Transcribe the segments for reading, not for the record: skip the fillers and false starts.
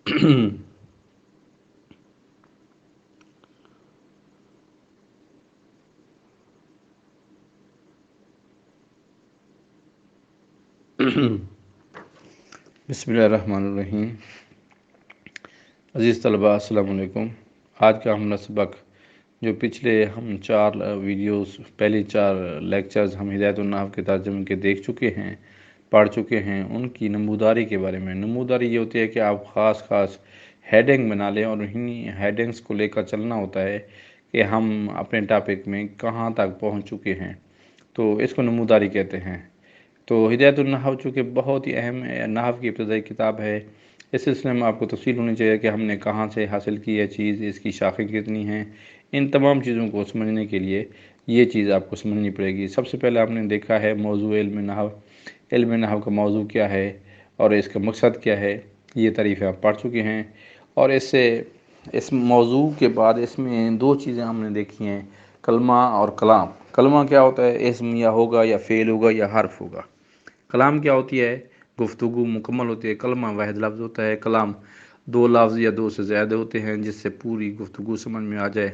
بسم اللہ الرحمن الرحیم۔ عزیز طلباء السلام علیکم۔ آج کا ہمارا سبق جو پچھلے ہم 4 ویڈیوز پہلی 4 لیکچرز ہم ہدایت النحو کے ترجمے کے دیکھ چکے ہیں، پڑھ چکے ہیں، ان کی نموداری کے بارے میں۔ نموداری یہ ہوتی ہے کہ آپ خاص ہیڈنگ بنا لیں اور انہی ہیڈنگز کو لے کر چلنا ہوتا ہے کہ ہم اپنے ٹاپک میں کہاں تک پہنچ چکے ہیں، تو اس کو نموداری کہتے ہیں۔ تو ہدایت النحو چونکہ بہت ہی اہم نحو کی ابتدائی کتاب ہے، اس سلسلے میں آپ کو تفصیل ہونی چاہیے کہ ہم نے کہاں سے حاصل کی ہے چیز، اس کی شاخیں کتنی ہیں۔ ان تمام چیزوں کو سمجھنے کے لیے یہ چیز آپ کو سمجھنی پڑے گی۔ سب سے پہلے آپ نے دیکھا ہے موضوع علم نحو۔ علم نحو کا موضوع کیا ہے اور اس کا مقصد کیا ہے، یہ تعریفیں آپ پڑھ چکے ہیں۔ اور اس موضوع کے بعد اس میں 2 چیزیں ہم نے دیکھی ہیں، کلمہ اور کلام۔ کلمہ کیا ہوتا ہے؟ اسم یا ہوگا یا فعل ہوگا یا حرف ہوگا۔ کلام کیا ہوتی ہے؟ گفتگو مکمل ہوتی ہے۔ کلمہ واحد لفظ ہوتا ہے۔ کلام 2 لفظ یا 2 سے زیادہ ہوتے ہیں جس سے پوری گفتگو سمجھ میں آ جائے۔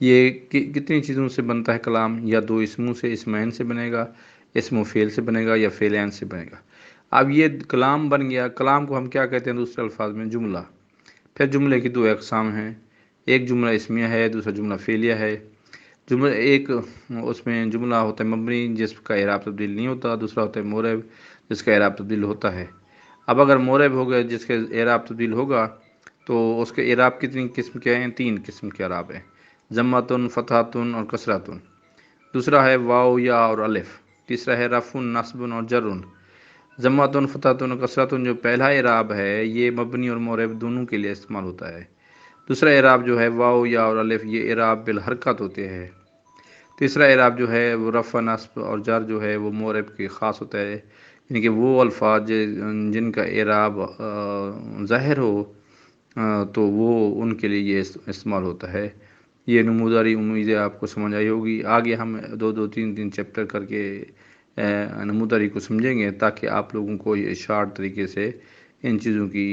یہ کتنی چیزوں سے بنتا ہے کلام؟ یا 2 اسموں سے، اسمین سے بنے گا، اسم و فعل سے بنے گا، یا فعلین سے بنے گا۔ اب یہ کلام بن گیا۔ کلام کو ہم کیا کہتے ہیں دوسرے الفاظ میں؟ جملہ۔ پھر جملے کی 2 اقسام ہیں، ایک جملہ اسمیہ ہے، دوسرا جملہ فعلیہ ہے۔ جملہ ایک اس میں جملہ ہوتا ہے مبنی جس کا اعراب تبدیل نہیں ہوتا، دوسرا ہوتا ہے معرب جس کا اعراب تبدیل ہوتا ہے۔ اب اگر معرب ہو گیا جس کا اعراب تبدیل ہوگا تو اس کے اعراب کتنی قسم کے ہیں؟ 3 قسم کے اعراب ہیں، ضمۃ، فتحۃ اور کسرۃ۔ دوسرا ہے واو، یا اور الف۔ تیسرا ہے رفع، نصب اور جر۔ ضمۃ، فتحۃ اور کسرۃ جو پہلا اعراب ہے یہ مبنی اور معرب دونوں کے لیے استعمال ہوتا ہے۔ دوسرا اعراب جو ہے واو، یا اور الف، یہ اعراب بالحرکت ہوتے ہیں۔ تیسرا اعراب جو ہے وہ رفع، نصب اور جر جو ہے وہ معرب کے خاص ہوتا ہے، یعنی کہ وہ الفاظ جن کا اعراب ظاہر ہو تو وہ ان کے لیے یہ استعمال ہوتا ہے۔ یہ نموداری امید ہے آپ کو سمجھ آئی ہوگی۔ آگے ہم 2 3 چیپٹر کر کے نموداری کو سمجھیں گے تاکہ آپ لوگوں کو یہ شارٹ طریقے سے ان چیزوں کی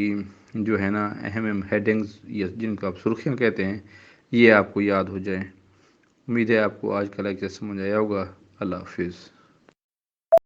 جو ہے نا اہم ہیڈنگز یا جن کو آپ سرخیاں کہتے ہیں یہ آپ کو یاد ہو جائیں۔ امید ہے آپ کو آج کا لیکچر سمجھ آیا ہوگا۔ اللہ حافظ۔